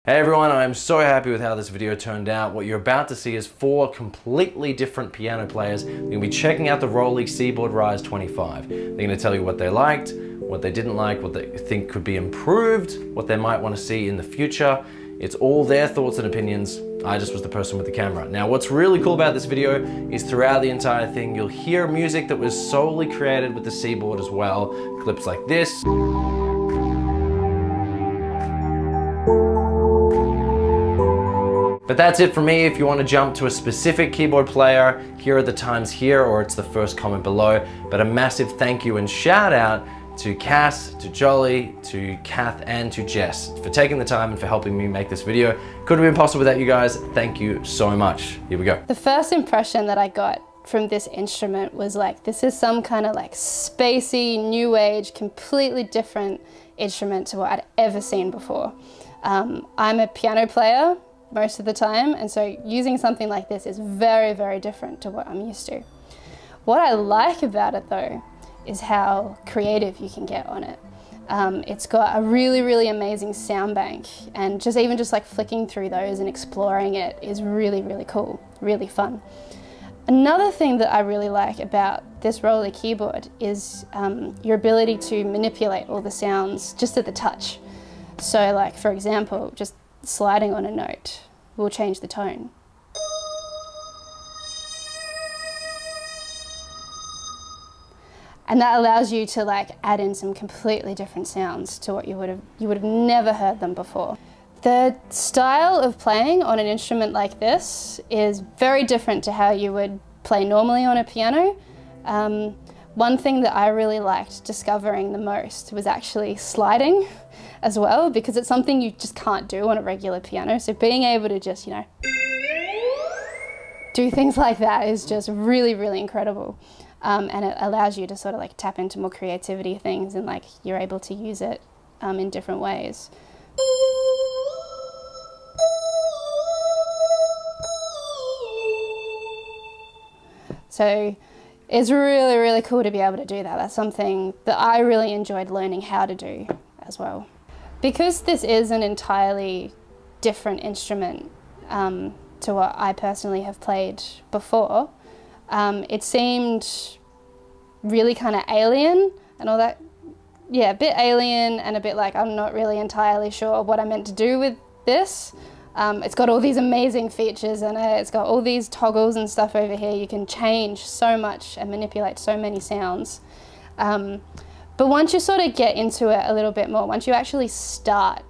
Hey everyone, I'm so happy with how this video turned out. What you're about to see is 4 completely different piano players. They're going to be checking out the Roli SeaBoard Rise 25. They're going to tell you what they liked, what they didn't like, what they think could be improved, what they might want to see in the future. It's all their thoughts and opinions. I just was the person with the camera. Now what's really cool about this video is throughout the entire thing you'll hear music that was solely created with the SeaBoard as well. Clips like this. But that's it for me. If you want to jump to a specific keyboard player, here are the times here, or it's the first comment below. But a massive thank you and shout out to Cass, to Roli, to Cath and to Jess for taking the time and for helping me make this video. Couldn't have been possible without you guys. Thank you so much. Here we go. The first impression that I got from this instrument was like, this is some kind of like spacey, new age, completely different instrument to what I'd ever seen before. I'm a piano player most of the time, and so using something like this is very, very different to what I'm used to. What I like about it though is how creative you can get on it. It's got a really, really amazing sound bank, and even just like flicking through those and exploring it is really, really cool, really fun. Another thing that I really like about this Roli keyboard is your ability to manipulate all the sounds just at the touch. So like, for example, just sliding on a note will change the tone. And that allows you to like add in some completely different sounds to what you would have never heard them before. The style of playing on an instrument like this is very different to how you would play normally on a piano. One thing that I really liked discovering the most was actually sliding as well, because it's something you just can't do on a regular piano. So being able to just, you know, do things like that is just really, really incredible. And it allows you to sort of like tap into more creativity things, and like you're able to use it in different ways. So it's really, really cool to be able to do that. That's something that I really enjoyed learning how to do as well. Because this is an entirely different instrument to what I personally have played before, it seemed really kind of alien and all that. Yeah, a bit alien and a bit like I'm not really entirely sure what I meant to do with this. It's got all these amazing features in it. It's got all these toggles and stuff over here. You can change so much and manipulate so many sounds. But once you sort of get into it a little bit more, once you actually start,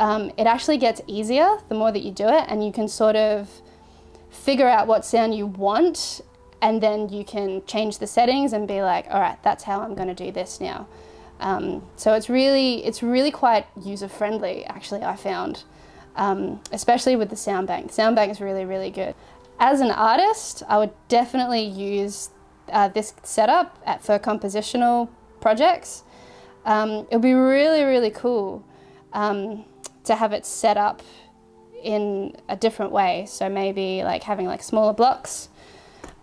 it actually gets easier the more that you do it, and you can sort of figure out what sound you want, and then you can change the settings and be like, all right, that's how I'm going to do this now. So it's really quite user-friendly, actually, I found. Especially with the sound bank. The sound bank is really, really good. As an artist, I would definitely use this setup for compositional projects. It would be really, really cool to have it set up in a different way. So maybe like having like smaller blocks,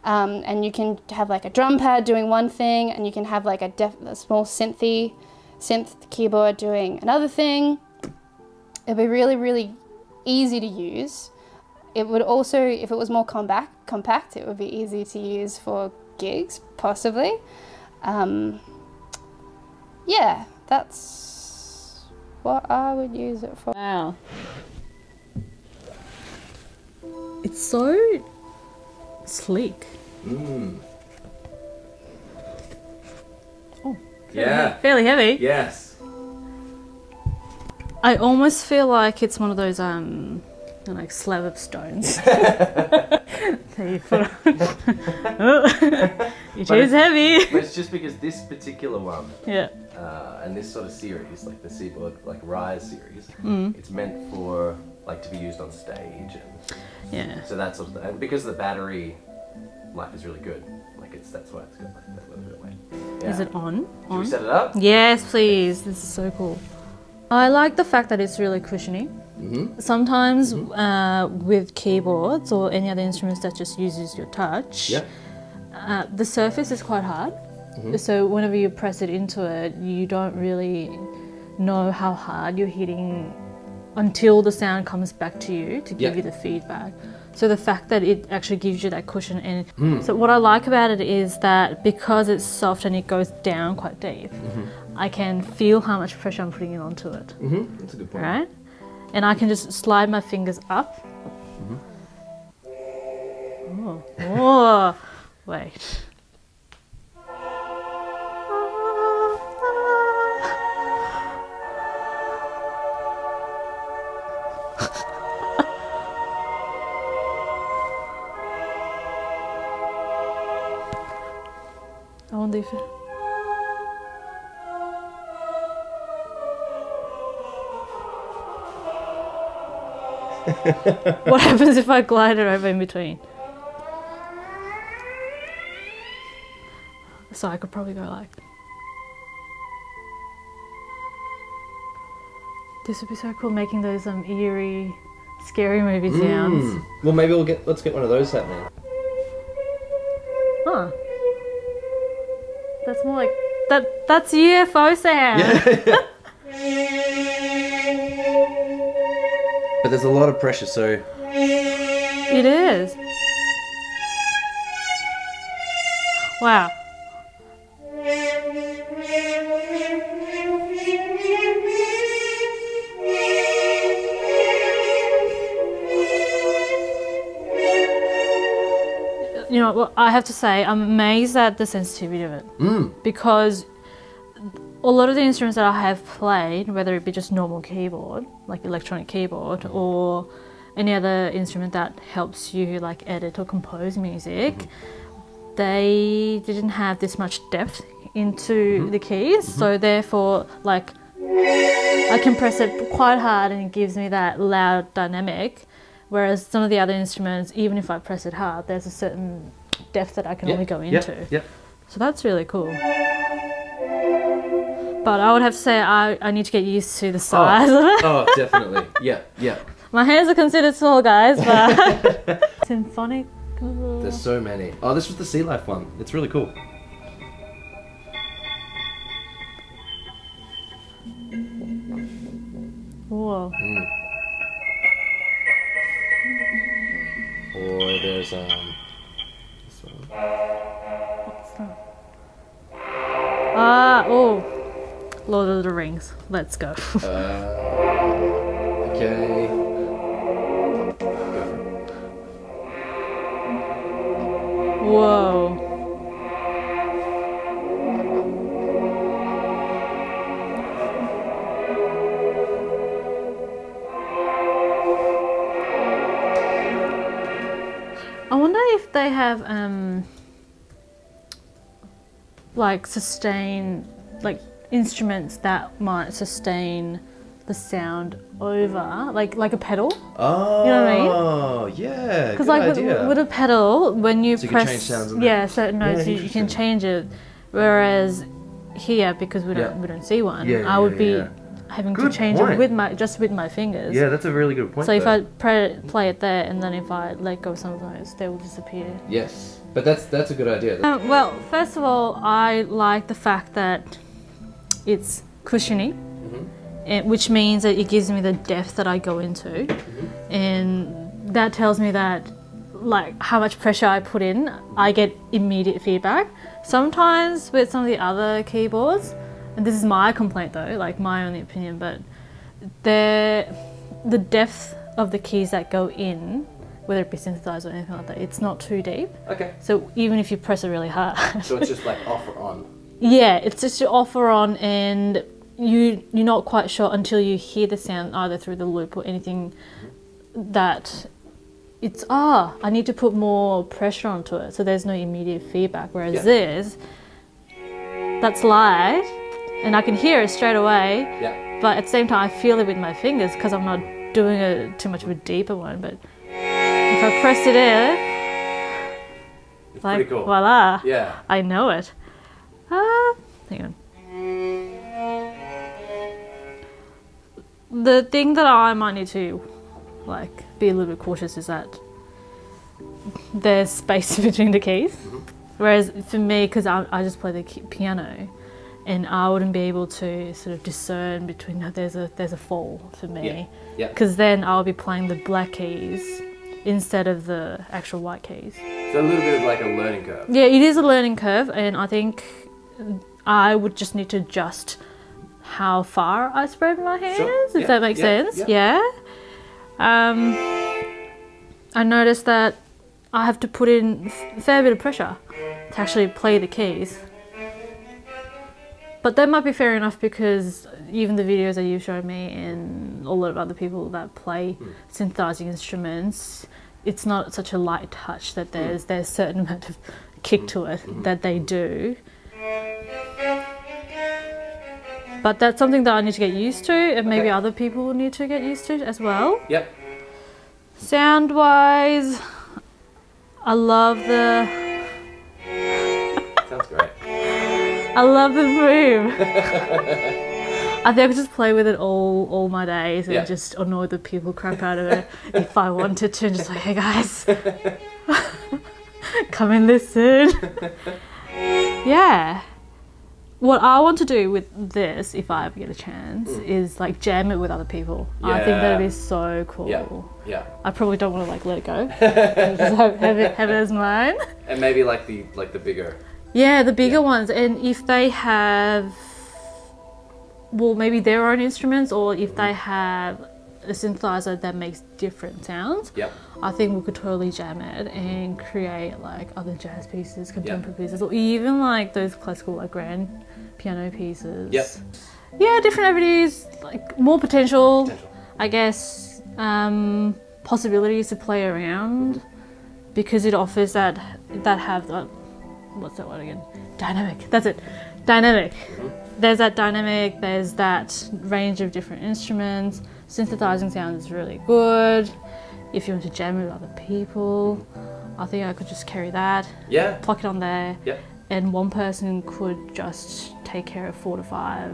and you can have like a drum pad doing one thing, and you can have like a small synth keyboard doing another thing. It'd be really, really easy to use. It would also, if it was more compact, it would be easy to use for gigs, possibly. Yeah, that's what I would use it for. Wow. It's so sleek. Mm. Oh, Yeah. fairly heavy. Yes. I almost feel like it's one of those like slab of stones. That you put on. It is heavy. But it's just because this particular one, Yeah. And this sort of series, like the SeaBoard like Rise series, it's meant for like to be used on stage, and Yeah. so that sort of thing. And because the battery life is really good, like that's why it's got like that little bit of weight. Yeah. Is it on? Should we set it up? Yes, please. This is so cool. I like the fact that it's really cushiony. Sometimes with keyboards or any other instruments that just uses your touch, the surface is quite hard. So whenever you press it into it, you don't really know how hard you're hitting until the sound comes back to you to give you the feedback. So the fact that it actually gives you that cushion, and so what I like about it is that because it's soft and it goes down quite deep, I can feel how much pressure I'm putting onto it. That's a good point. Right? And I can just slide my fingers up. Oh, wait. I wonder if what happens if I glide it over in between? So I could probably go like, this would be so cool, making those eerie, scary movie sounds. Well, maybe let's get one of those happening. Huh. That's more like that's UFO sound. Yeah. But there's a lot of pressure, so it is. Wow. You know, well, I have to say, I'm amazed at the sensitivity of it. Because a lot of the instruments that I have played, whether it be just normal keyboard, like electronic keyboard, or any other instrument that helps you like edit or compose music, they didn't have this much depth into the keys. So therefore, like, I can press it quite hard and it gives me that loud dynamic. Whereas some of the other instruments, even if I press it hard, there's a certain depth that I can only go into. So that's really cool. But I would have to say I need to get used to the size of it. Oh, definitely. Yeah. My hands are considered small, guys, but symphonic. There's so many. Oh, this was the Sea Life one. It's really cool. Whoa. Or there's this one. What's that? Oh, Lord of the Rings. Let's go. Okay. Go for it. Whoa. I wonder if they have like instruments that might sustain the sound over like a pedal. Oh, you know what I mean? Oh, yeah. Because like with a pedal, when you so press, you can change sounds in certain notes, you can change it. Whereas here, because we don't see one, I would be having to change it with my fingers. Yeah, that's a really good point. So if I play it there, and then if I let go of some of those, they will disappear. Yes, but that's a good idea. Well, first of all, I like the fact that it's cushiony, which means that it gives me the depth that I go into, and that tells me that like how much pressure I put in, I get immediate feedback. Sometimes with some of the other keyboards, and this is my complaint though, like my only opinion, but the depth of the keys that go in, whether it be synthesized or anything like that, it's not too deep. Okay. So even if you press it really hard. So it's just like off or on. Yeah, it's just off or on, and you're not quite sure until you hear the sound either through the loop or anything that it's, I need to put more pressure onto it, so there's no immediate feedback. Whereas this, that's light, and I can hear it straight away, but at the same time I feel it with my fingers because I'm not doing too much of a deeper one. But if I press it in, it's like, pretty cool. Voila, Yeah. I know it. Hang on. The thing that I might need to like be a little bit cautious is that there's space between the keys. Whereas for me, because I just play the piano, and I wouldn't be able to sort of discern between there's a fall for me. Yeah. Because then I'll be playing the black keys instead of the actual white keys. So a little bit of like a learning curve. Yeah, it is a learning curve, and I think I would just need to adjust how far I spread my hands, if that makes sense. Yeah. I noticed that I have to put in a fair bit of pressure to actually play the keys. But that might be fair enough because even the videos that you've shown me and a lot of other people that play synthesizing instruments, it's not such a light touch that there's a certain amount of kick to it that they do. But that's something that I need to get used to, and maybe other people need to get used to as well. Yep. Sound-wise, I love the... Sounds great. I love the boom. I think I could just play with it all my days and just annoy the people crap out of it if I wanted to. Just like, hey guys, come and listen. Yeah. What I want to do with this, if I ever get a chance, is like jam it with other people. Yeah. I think that'd be so cool. Yeah. I probably don't want to like let it go. Just have it as mine. And maybe like the bigger. Yeah, the bigger ones. And if they have, well, maybe their own instruments, or if they have a synthesizer that makes different sounds, I think we could totally jam it and create like other jazz pieces, contemporary pieces, or even like those classical like grand piano pieces. Yeah, different avenues, like more potential. I guess, possibilities to play around, because it offers that have the, what's that word again? Dynamic. That's it. Dynamic. There's that dynamic. There's that range of different instruments. Synthesizing sound is really good. If you want to jam with other people, I think I could just carry that. Yeah. Pluck it on there. Yeah. And one person could just take care of 4 to 5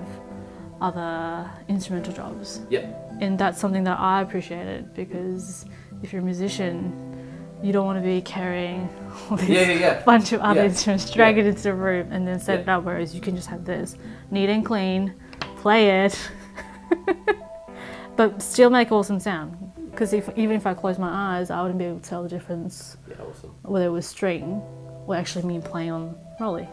other instrumental jobs. Yeah. And that's something that I appreciated, because if you're a musician, you don't want to be carrying all this bunch of other instruments, drag it into the room and then set it up, whereas you can just have this neat and clean, play it, but still make awesome sound. Because even if I close my eyes, I wouldn't be able to tell the difference whether it was string or actually me playing on Roli.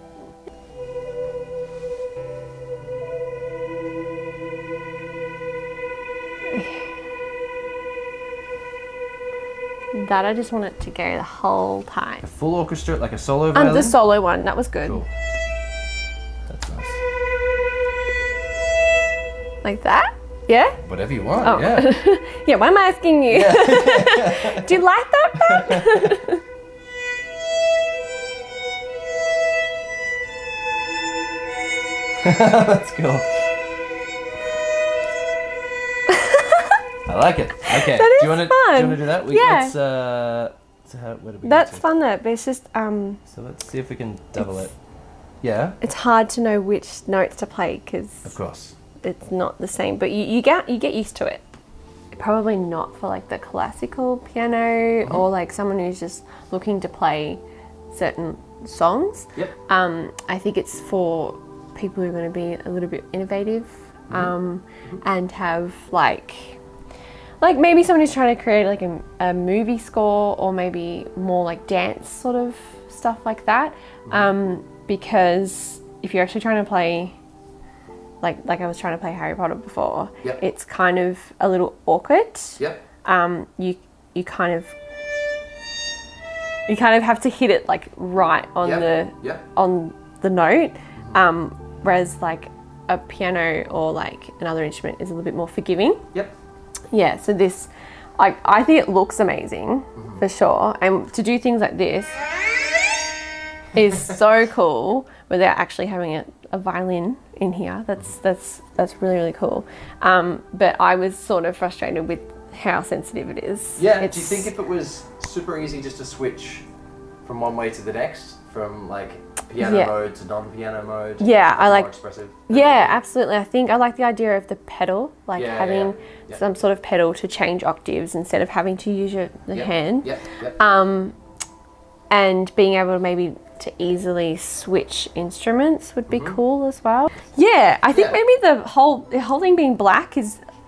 That I just want it to go the whole time. A full orchestra, like a solo violin? The solo one, that was good. Cool. That's nice. Like that? Yeah? Whatever you want, yeah. Yeah, why am I asking you? Yeah. Do you like that part? That's cool. I like it. Okay. That is fun. Do you want to do that? Yeah. Where did we That's get to? fun though, but it's just So let's see if we can double it. Yeah. It's hard to know which notes to play because of course it's not the same, but you get used to it. Probably not for like the classical piano or like someone who's just looking to play certain songs. Yep. I think it's for people who are going to be a little bit innovative and have like maybe someone who's trying to create like a movie score, or maybe more like dance sort of stuff like that. Because if you're actually trying to play like I was trying to play Harry Potter before, it's kind of a little awkward. Yep. You kind of have to hit it like right on the note. Whereas like a piano or like another instrument is a little bit more forgiving. Yep. Yeah, so this, I think it looks amazing for sure. And to do things like this is so cool without actually having a violin in here. That's really, really cool. But I was sort of frustrated with how sensitive it is. Yeah, do you think if it was super easy just to switch from one way to the next, from like piano mode to non-piano mode? Yeah, I like. More expressive? Yeah, absolutely. I think I like the idea of the pedal, like having some sort of pedal to change octaves instead of having to use the hand. And being able to maybe to easily switch instruments would be cool as well. Yeah, I think maybe the whole thing being black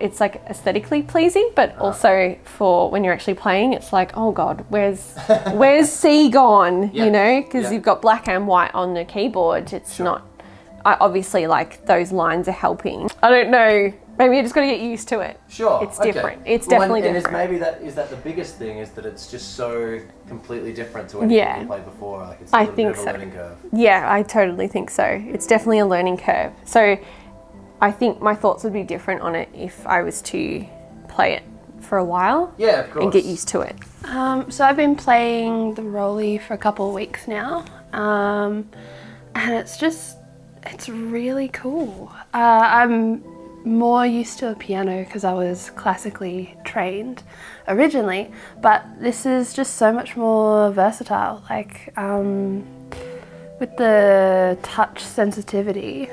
it's like aesthetically pleasing, but also for when you're actually playing, it's like, oh God, where's C gone? You know, because you've got black and white on the keyboard. It's not. I obviously like those lines are helping. I don't know. Maybe you just got to get used to it. Sure. It's different. It's definitely different. And maybe is that the biggest thing is that it's just so completely different to anything you played before. Like it's a little bit of a learning curve. Yeah, I totally think so. It's definitely a learning curve. So I think my thoughts would be different on it if I was to play it for a while. Yeah, of course. And get used to it. So I've been playing the Roli for a couple of weeks now, and it's really cool. I'm more used to a piano because I was classically trained originally, but this is just so much more versatile. Like with the touch sensitivity.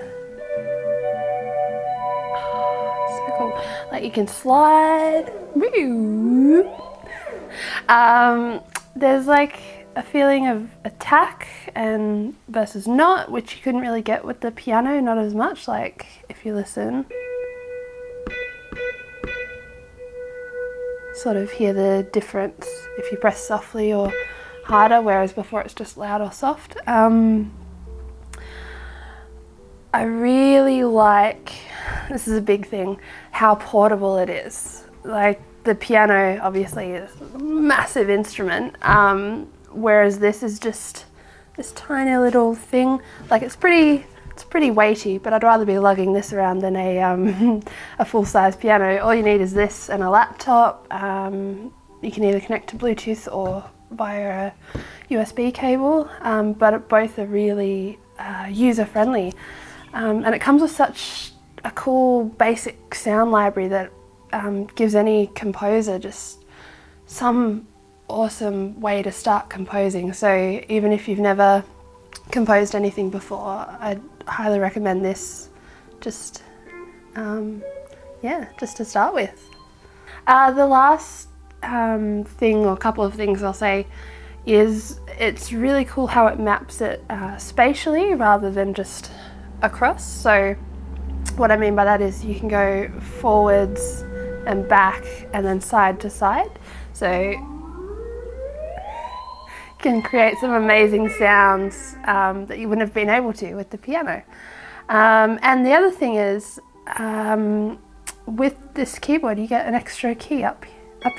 Like you can slide. There's like a feeling of attack and versus not, which you couldn't really get with the piano, not as much. Like if you listen, sort of hear the difference if you press softly or harder, whereas before it's just loud or soft. I really like, this is a big thing, how portable it is. Like the piano obviously is a massive instrument, whereas this is just this tiny little thing. Like it's pretty weighty, but I'd rather be lugging this around than a full-size piano. All you need is this and a laptop. You can either connect to Bluetooth or via a USB cable, but both are really user-friendly. And it comes with such a cool basic sound library that gives any composer just some awesome way to start composing. So even if you've never composed anything before, I'd highly recommend this just to start with. The last thing or couple of things I'll say is it's really cool how it maps it spatially rather than just across. So what I mean by that is you can go forwards and back and then side to side. So you can create some amazing sounds that you wouldn't have been able to with the piano. And the other thing is with this keyboard you get an extra key up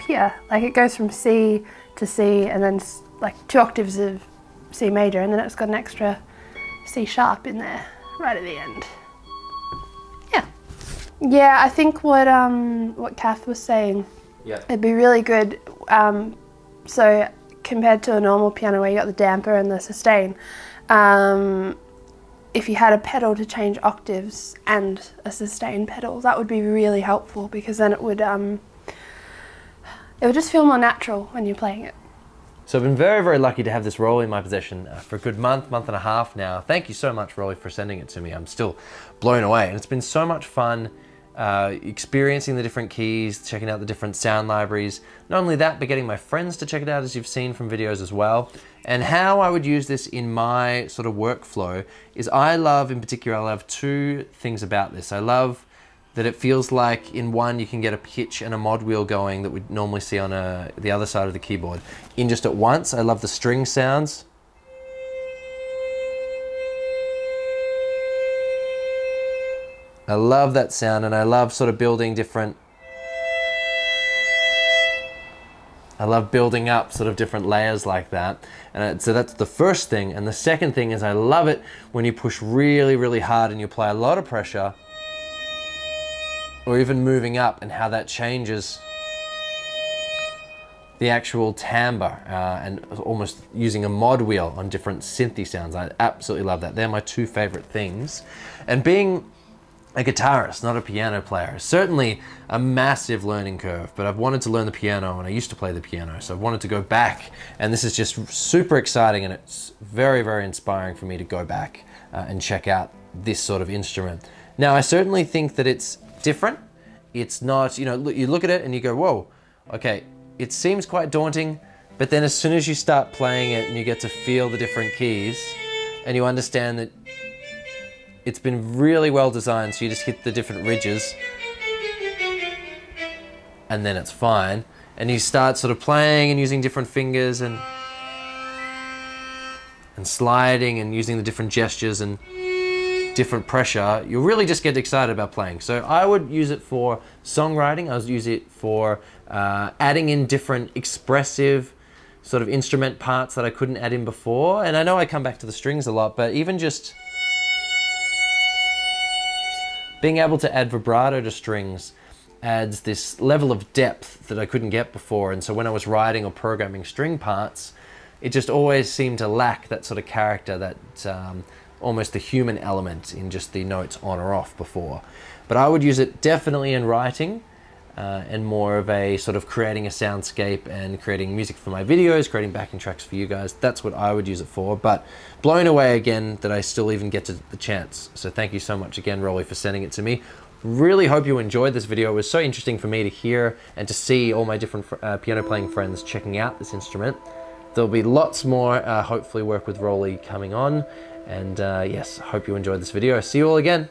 here. Like it goes from C to C and then like 2 octaves of C major, and then it's got an extra C sharp in there right at the end. Yeah, I think what Cath was saying, it'd be really good. So compared to a normal piano where you got the damper and the sustain, if you had a pedal to change octaves and a sustain pedal, that would be really helpful, because then it would just feel more natural when you're playing it. So I've been very, very lucky to have this Roli in my possession for a good month and a half now. Thank you so much, Roli, for sending it to me. I'm still blown away, and it's been so much fun experiencing the different keys, checking out the different sound libraries. Not only that, but getting my friends to check it out, as you've seen from videos as well. And how I would use this in my sort of workflow is I love 2 things about this. I love that it feels like in one you can get a pitch and a mod wheel going that we'd normally see on the other side of the keyboard in just at once. I love the string sounds. I love that sound, and I love sort of building different, I love building up sort of different layers like that. And so that's the first thing. And the second thing is I love it when you push really, really hard and you apply a lot of pressure, or even moving up, and how that changes the actual timbre, and almost using a mod wheel on different synthy sounds. I absolutely love that. They're my 2 favorite things. And being a guitarist, not a piano player, is certainly a massive learning curve, but I've wanted to learn the piano, and I used to play the piano, so I've wanted to go back, and this is just super exciting, and it's very, very inspiring for me to go back and check out this sort of instrument. Now, I certainly think that it's different. It's not, you know, you look at it and you go, whoa, okay, it seems quite daunting, But then as soon as you start playing it and you get to feel the different keys and you understand that it's been really well designed, so you just hit the different ridges and then it's fine. And you start sort of playing and using different fingers and sliding and using the different gestures and different pressure, you'll really just get excited about playing. So I would use it for songwriting. I would use it for adding in different expressive sort of instrument parts that I couldn't add in before. And I know I come back to the strings a lot, but even just being able to add vibrato to strings adds this level of depth that I couldn't get before. And so when I was writing or programming string parts, it just always seemed to lack that sort of character, that almost the human element in just the notes on or off before. But I would use it definitely in writing and more of a sort of creating a soundscape and creating music for my videos, creating backing tracks for you guys. That's what I would use it for, but blown away again that I still even get to the chance. So thank you so much again, Roli, for sending it to me. Really hope you enjoyed this video. It was so interesting for me to hear and to see all my different piano playing friends checking out this instrument. There'll be lots more, hopefully work with Roli coming on. And yes, hope you enjoyed this video. See you all again.